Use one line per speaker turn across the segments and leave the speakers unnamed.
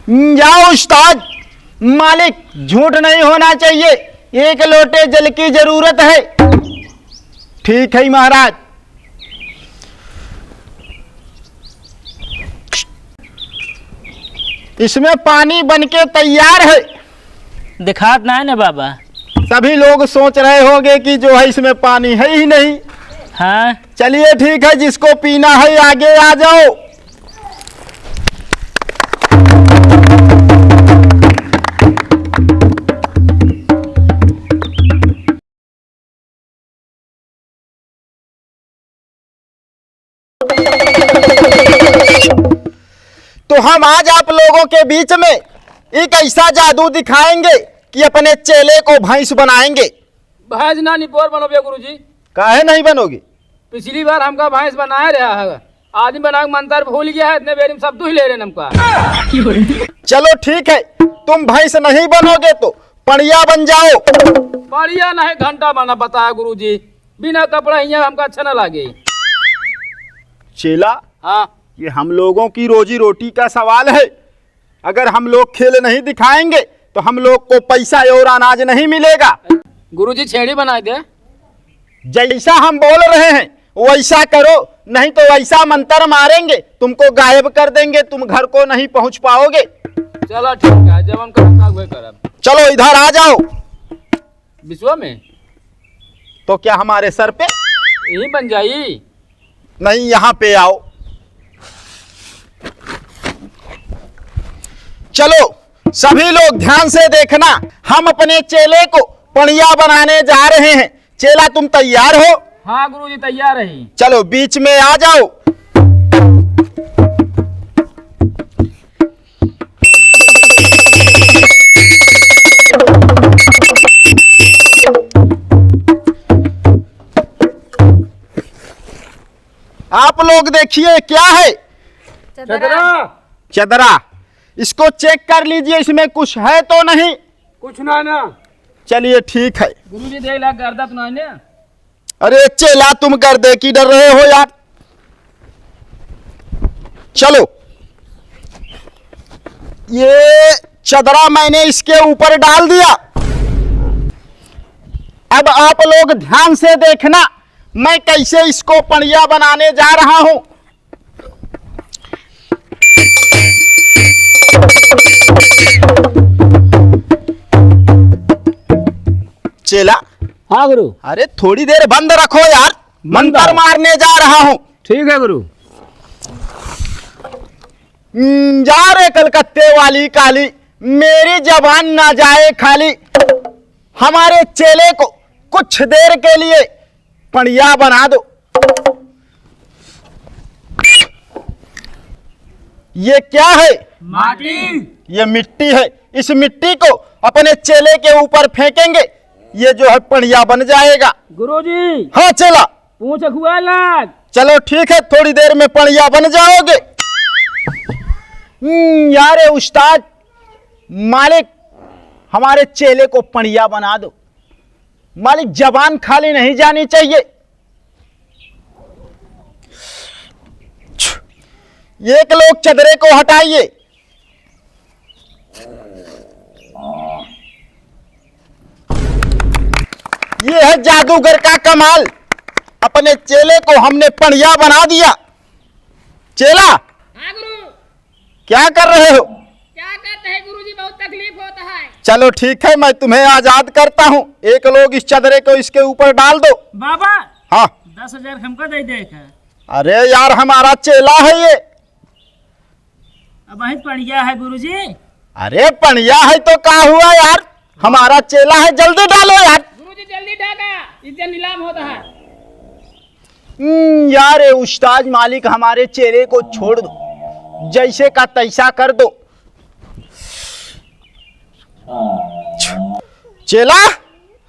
जाओ उस्ताद। मालिक, झूठ नहीं होना चाहिए, 1 लोटे जल की जरूरत है। ठीक है महाराज। इसमें पानी बनके तैयार है।
दिखात ना है ना बाबा।
सभी लोग सोच रहे होंगे कि जो है इसमें पानी है ही नहीं।
हाँ
चलिए ठीक है, जिसको पीना है आगे आ जाओ। तो हम आज आप लोगों के बीच में एक ऐसा जादू दिखाएंगे कि अपने चेले को भैंस बनाएंगे।
भैंस ना निपोर बनोगे गुरुजी।
काहे नहीं बनोगी?
पिछली बार हमका भैंस बनाया रहा है, आदमी बना के मंत्र भूल गया है, इतने बेर में सब तू ही ले रहे हमका।
चलो ठीक है, तुम भैंस नहीं बनोगे तो पड़िया बन जाओ।
बढ़िया नहीं, घंटा बना बताया गुरुजी। बिना कपड़ा यहाँ हमका अच्छा न लगे।
चेला,
हाँ
ये हम लोगों की रोजी रोटी का सवाल है। अगर हम लोग खेल नहीं दिखाएंगे तो हम लोग को पैसा और अनाज नहीं मिलेगा।
गुरुजी छेड़ी बना दे।
जैसा हम बोल रहे हैं वैसा करो, नहीं तो वैसा मंत्र मारेंगे तुमको गायब कर देंगे, तुम घर को नहीं पहुंच पाओगे।
चलो ठीक है, जब हम करता हुए करब।
चलो इधर आ जाओ।
विश्व में
तो क्या हमारे सर पे?
यही बन जाई।
नहीं, यहाँ पे आओ। चलो सभी लोग ध्यान से देखना, हम अपने चेले को पड़िया बनाने जा रहे हैं। चेला तुम तैयार हो?
हाँ गुरुजी तैयार है।
चलो बीच में आ जाओ। आप लोग देखिए क्या है?
चदरा।
चदरा। इसको चेक कर लीजिए, इसमें कुछ है तो नहीं?
कुछ ना ना।
चलिए ठीक है।
गुरुजी देख ला गर्दा तो नहीं।
अरे चेला, तुम गर्दे की डर रहे हो यार। चलो, ये चदरा मैंने इसके ऊपर डाल दिया। अब आप लोग ध्यान से देखना, मैं कैसे इसको पड़िया बनाने जा रहा हूं। चेला।
हाँ गुरु।
अरे थोड़ी देर बंद रखो यार, मंत्र मारने जा रहा हूं।
ठीक है गुरु।
जा रे कलकत्ते वाली काली, मेरी जबान ना जाए खाली। हमारे चेले को कुछ देर के लिए पड़िया बना दो। ये क्या है?
माटी।
ये मिट्टी है। इस मिट्टी को अपने चेले के ऊपर फेंकेंगे, ये जो है पड़िया बन जाएगा।
गुरुजी
हाँ चला।
पूछ खुआ लाग।
चलो ठीक है, थोड़ी देर में पड़िया बन जाओगे। यार उस्ताद, मालिक हमारे चेले को पड़िया बना दो। मालिक, जबान खाली नहीं जानी चाहिए। एक लोग चदरे को हटाइए। ये है जादूगर का कमाल, अपने चेले को हमने पड़िया बना दिया। चेला,
हाँ गुरु।
क्या कर रहे हो?
क्या करते हैं गुरुजी, बहुत तकलीफ होता है।
चलो ठीक है, मैं तुम्हें आजाद करता हूँ। एक लोग इस चदरे को इसके ऊपर डाल दो।
बाबा
हाँ।
10,000 हमको दे देगा।
अरे यार, हमारा चेला है ये।
अब वही पड़िया है गुरुजी।
अरे पड़िया है तो क्या हुआ यार, हमारा चेला है, जल्दी डालो यार।
गुरुजी जल्दी ढाका, इससे नीलाम होता है।
यार उस्ताद, मालिक हमारे चेले को छोड़ दो, जैसे का तैसा कर दो। चेला।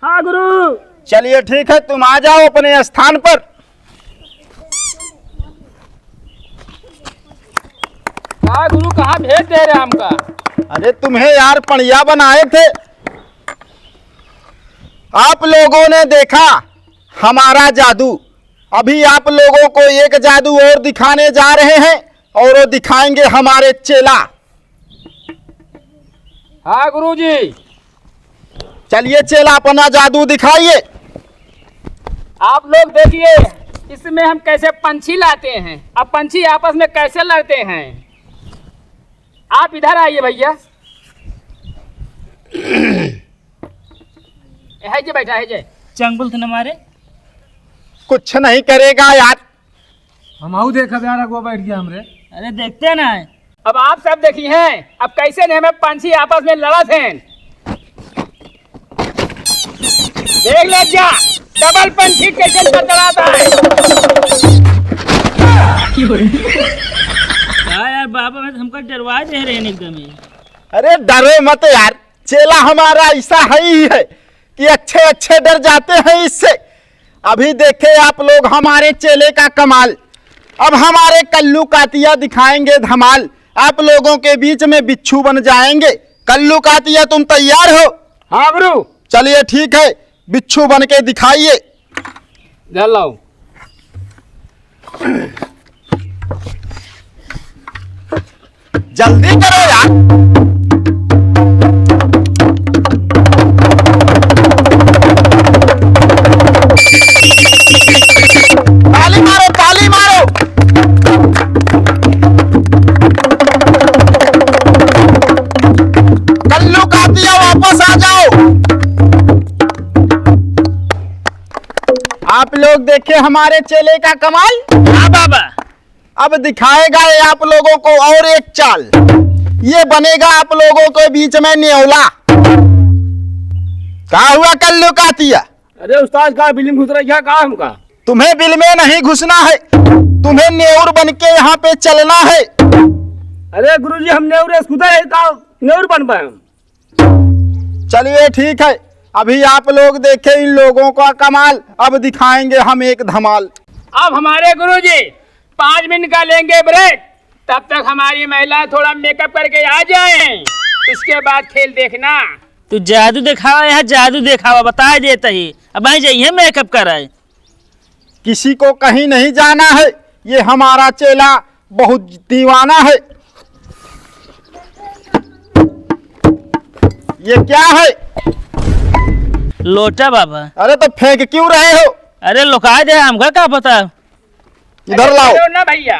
हाँ गुरु।
चलिए ठीक है, तुम आ जाओ अपने स्थान पर।
हाँ गुरु, कहाँ भेज दे रहे हमका?
अरे तुम्हें यार पड़िया बनाए थे। आप लोगों ने देखा हमारा जादू, अभी आप लोगों को एक जादू और दिखाने जा रहे हैं, और वो दिखाएंगे हमारे चेला।
हाँ गुरुजी।
चलिए चेला अपना जादू दिखाइए।
आप लोग देखिए इसमें हम कैसे पंछी लाते हैं। अब पंछी आपस में कैसे लड़ते हैं। आप इधर आइए भैया। है जे बैठा है जे।
चंगुल थे न मारे।
कुछ नहीं करेगा यार।
हम आऊ देखा यार अगवा बैठ गया हमरे।
अरे देखते ना।
अब आप सब देखी हैं अब कैसे ने हमें पंछी आपस में लड़ा थे। देख ले क्या डबल पंछी कैसे लड़ाता है।
हाँ यार बाबा मैं हमको डरवा दे रहे हैं एकदम ही।
अरे डरो मत यार, चेला हमारा ऐसा ही है कि अच्छे अच्छे डर जाते हैं इससे। अभी देखे आप लोग हमारे चेले का कमाल। अब हमारे कल्लू कातिया दिखाएंगे धमाल। आप लोगों के बीच में बिच्छू बन जाएंगे। कल्लू कातिया तुम तैयार हो?
हाँ गुरु।
चलिए ठीक है, बिच्छू बन के दिखाइए।
चल लाओ।
जल्दी करो यार। ताली मारो ताली मारो। कल्लू कातिया वापस आ जाओ। आप लोग देखे हमारे चेले का कमाल।
हाँ बाबा।
अब दिखाएगा ये आप लोगों को और एक चाल। ये बनेगा आप लोगों के बीच में न्योला। कहा हुआ कल्लू कातिया?
अरे उस्ताद का बिल्ली घुस रहा कहा हमका।
तुम्हें बिल में नहीं घुसना है, तुम्हें न्योर बन के यहाँ पे चलना है।
अरे गुरुजी हम नेउर खुदा है का नेउर बन पाए।
चलिए ठीक है, अभी आप लोग देखें इन लोगों का कमाल। अब दिखाएंगे हम एक धमाल।
अब हमारे गुरुजी 5 मिनट का लेंगे ब्रेक। तब तक हमारी महिलाएं थोड़ा मेकअप करके आ जाएं। इसके बाद खेल देखना।
तू जादू दिखावा यहाँ जादू दिखावा बता देता ही। अब आई जाइए मेकअप कराए।
किसी को कहीं नहीं जाना है। ये हमारा चेला बहुत दीवाना है। ये क्या है?
लोटा बाबा।
अरे तो फेंक क्यों रहे हो?
अरे लुका दे हमका क्या पता।
इधर लाओ
ना भैया।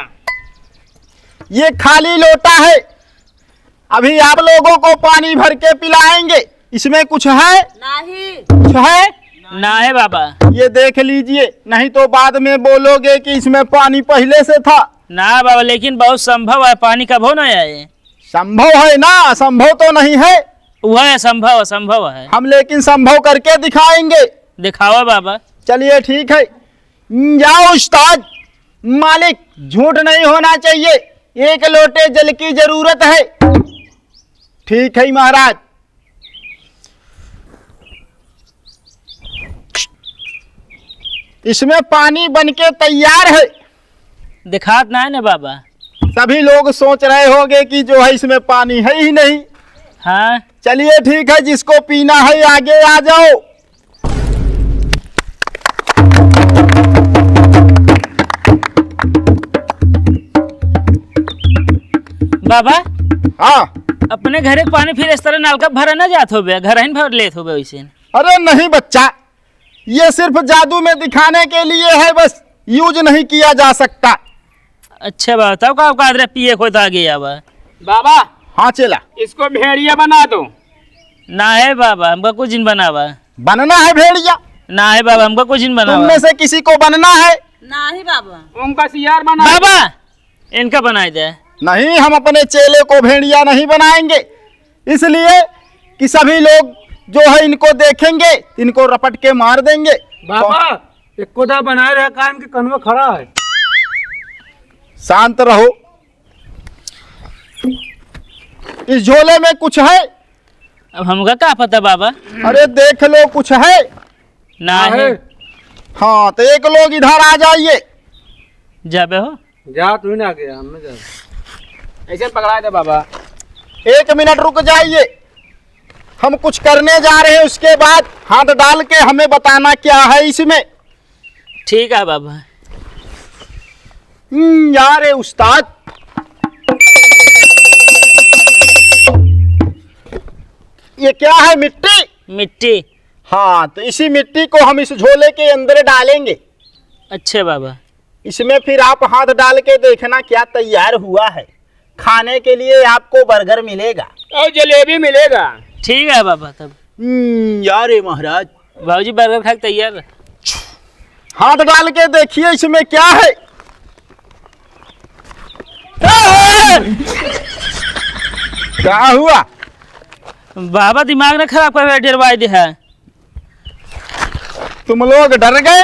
ये खाली लोटा है। अभी आप लोगों को पानी भर के पिलाएंगे। इसमें कुछ है?
नहीं।
कुछ है?
ना है बाबा।
ये देख लीजिए, नहीं तो बाद में बोलोगे कि इसमें पानी पहले से था।
ना बाबा लेकिन बहुत संभव है पानी कब हो ना आए।
संभव है ना, असंभव तो नहीं है।
वह है संभव संभव है।
हम लेकिन संभव करके दिखाएंगे।
दिखावा बाबा।
चलिए ठीक है, जाओ उस्ताद। मालिक झूठ नहीं होना चाहिए, 1 लोटे जल की जरूरत है। ठीक है महाराज। इसमें पानी बनके तैयार है।
दिखात ना है ना बाबा।
सभी लोग सोच रहे होंगे कि जो है इसमें पानी है ही नहीं।
हाँ
चलिए ठीक है, जिसको पीना है आगे आ जाओ।
बाबा।
हाँ
अपने घरे के पानी फिर इस तरह नलका भरा ना जात हो गया, घर ही भर लेत हो गया वैसे।
अरे नहीं बच्चा, ये सिर्फ जादू में दिखाने के लिए है, बस यूज नहीं किया जा सकता।
अच्छा बाबा तब का कादरे पिए को तो आ गया
बाबा।
हाँ चला,
इसको भेड़िया बना दो।
ना है बाबा हमका कुछ नहीं बनावा।
बनना है भेड़िया?
ना है बाबा हमका कुछ नहीं
तुम
बनावा।
में से किसी को बनना है?
नहीं बाबा।
उनका सियार बना।
बाबा इनका बनाए दे।
नहीं, हम अपने चेले को भेड़िया नहीं बनाएंगे, इसलिए कि सभी लोग जो है इनको देखेंगे, इनको रपट के मार देंगे।
बाबा एक कोदा बनाए रहे कान के कनवा खड़ा है।
शांत रहो। इस झोले में कुछ है?
अब हमका क्या पता बाबा।
अरे देख लो, कुछ है?
ना है।
हाँ तो एक लोग इधर आ जाइए।
जाबे हो
जा तू ना गया हम जा।
ऐसे पकड़ा दे बाबा।
1 मिनट रुक जाइए, हम कुछ करने जा रहे हैं, उसके बाद हाथ डाल के हमें बताना क्या है इसमें।
ठीक है बाबा।
यार ये उस्ताद, ये क्या है, मिट्टी?
मिट्टी।
हाँ, तो इसी मिट्टी को हम इस झोले के अंदर डालेंगे।
अच्छे बाबा।
इसमें फिर आप हाथ डाल के देखना क्या तैयार हुआ है। खाने के लिए आपको बर्गर मिलेगा
और जलेबी मिलेगा।
ठीक है बाबा। तब
यार ये महाराज,
बाबूजी बर्गर खा के तैयार।
हाथ डाल के देखिए इसमें क्या है। क्या हुआ?
बाबा दिमाग न खराब कर डरवाई दे है।
तुम लोग डर गए?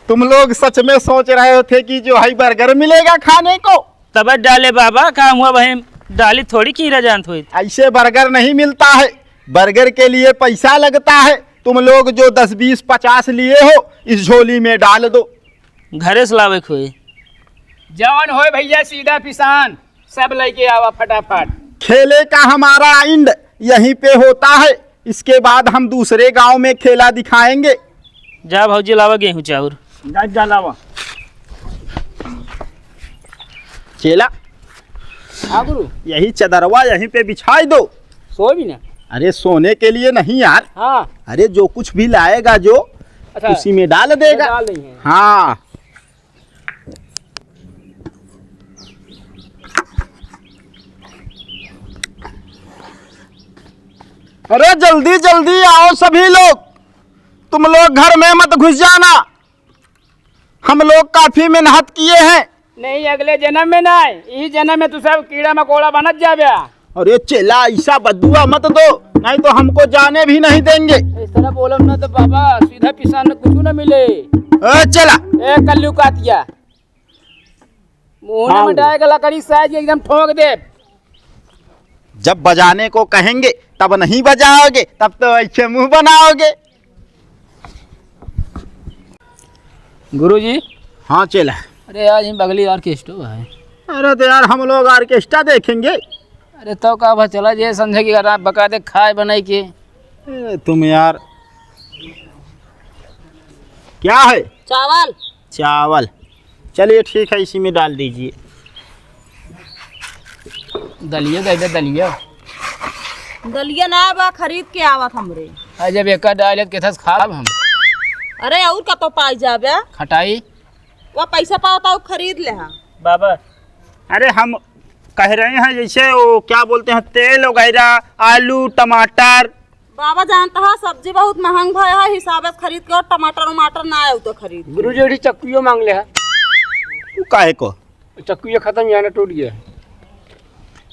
तुम लोग सच में सोच रहे थे कि जो है बर्गर मिलेगा खाने को?
तब डाले बाबा, काम हुआ बहन डाली थोड़ी कीरा जान थोड़ी।
ऐसे बर्गर नहीं मिलता है, बर्गर के लिए पैसा लगता है। तुम लोग जो 10 20 50 लिए हो इस झोली में डाल दो।
घरे से लावे खोई।
जवान होए भैया सीधा पिसान, सब लेके आवा फटाफट।
खेले का हमारा इंड यहीं पे होता है, इसके बाद हम दूसरे गांव में खेला दिखाएंगे।
जा भाजी लावा गेहूँ चाउर।
डालावा
चेला,
हाँ गुरु,
यही चदरवा यहीं पे बिछाई दो।
सो भी ना।
अरे सोने के लिए नहीं यार,
हाँ
अरे जो कुछ भी लाएगा जो
अच्छा,
उसी में डाल देगा।
डाल रही है।
हाँ, अरे जल्दी जल्दी आओ सभी लोग, तुम लोग घर में मत घुस जाना। हम लोग काफी मेहनत किए हैं।
नहीं अगले जन्म में ना, इस जन्म में तू सब कीड़ा मकोड़ा बनत जाबे।
अरे चेला ऐसा बदुआ मत दो, नहीं तो हमको जाने भी नहीं देंगे।
इस तरह बोलम ना तो बाबा सीधा पिसान में कुछ न मिले।
चला
ए कल्लू कातिया, मुंह में डालेगा लकड़ी साइज एकदम ठोक दे।
जब बजाने को कहेंगे तब नहीं बजाओगे, तब तो ऐसे मुंह बनाओगे।
गुरुजी,
हाँ चेला।
अरे आज ही बगली ऑर्केस्ट्रा है।
अरे तो यार हम लोग ऑर्केस्ट्रा देखेंगे।
अरे तो का भा चला जे संझे की रात बका दे खाए बनाई के।
तुम यार, क्या है?
चावल।
चावल, चलिए ठीक है, इसी में डाल दीजिए।
दलिया दे दे दलिया।
दलिया ना बा, खरीद के आवत हमरे।
आज जब एक डाले के थस खाब हम।
अरे और का तो पाई जाबे,
खटाई
वो पैसा पाता खरीद ले हा।
बाबा
अरे हम कह रहे हैं जैसे वो क्या बोलते हैं, तेल वगैरह, आलू टमाटर।
बाबा जानता है सब्जी बहुत महंग भय है, हिसाब से खरीद के। और टमाटर वमाटर ना आए तो खरीद।
गुरुजी चक्कुयो मांग ले है।
तू काहे को?
चक्कुयो खत्म याना टूट गया।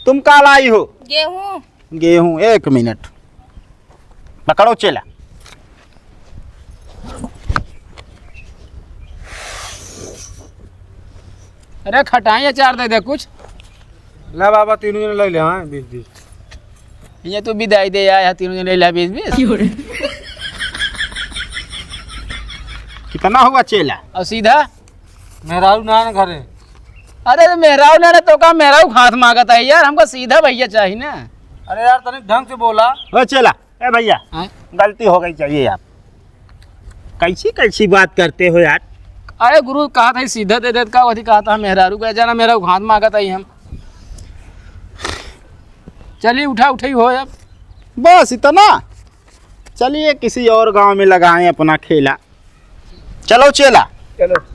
तुम का लाई हो?
गेहूं।
गेहूं, 1 मिनट पकड़ो चेला।
अरे खटाई अचार दे दे कुछ।
ला बाबा तीनों जने ले ले। हाँ 20-20
ये तू विदाई दे आया, तीनों जने ला 20-20।
कितना हुआ चेला?
और सीधा
मेहरारू ना न घरे।
अरे मेहराऊ ने तो का मेहराऊ हाथ मांगता है यार, हमको सीधा भैया चाहिए ना।
अरे यार तनिक ढंग से बोला।
ओ चेला, ए भैया
हाँ?
गलती हो गई चाहिए आप। कैसी कैसी बात करते हो यार।
अरे गुरु कहा था सीधा दे दे का वही कहा था मेहरारू का जाना, मेहरारू हाथ मांगता ही हम। चलिए उठा उठाई हो अब।
बस इतना? चलिए किसी और गांव में लगाएं अपना खेला। चलो चेला।
चलो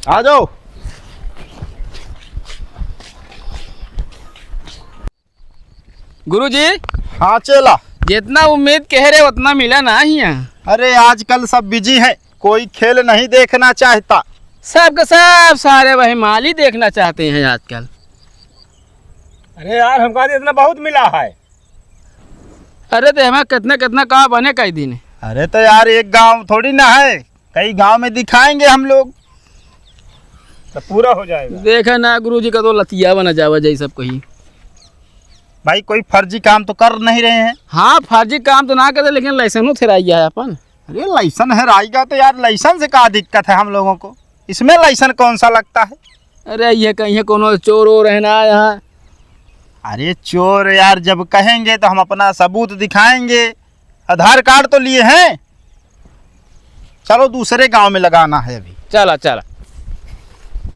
आ जाओ।
गुरुजी,
हाँ चेला।
जितना उम्मीद कह रहे उतना मिला ना ही यहाँ।
अरे आजकल सब बिजी है, कोई खेल नहीं देखना चाहता।
सब के सब सारे वही माल ही देखना चाहते हैं आजकल।
अरे यार हमका इतना बहुत मिला है।
अरे तो हमें कितना कितना कहा बने कई दिन।
अरे तो यार एक गांव थोड़ी ना है, कई गांव में दिखाएंगे हम लोग,
तो पूरा हो जाएगा।
देखा ना गुरुजी का तो लतिया बना जावा जैसे सब कही।
भाई कोई फर्जी काम तो कर नहीं रहे हैं।
हाँ फर्जी काम तो ना करते, लेकिन लाइसेंस थे अपन।
अरे लाइसन है राइगा, तो यार लाइसन से क्या दिक्कत है हम लोगों को? इसमें लाइसन कौन सा लगता है?
अरे ये कहीं कोनो चोर हो रहना यहाँ।
अरे चोर यार जब कहेंगे तो हम अपना सबूत दिखाएंगे। आधार कार्ड तो लिए हैं। चलो दूसरे गांव में लगाना है अभी।
चला चला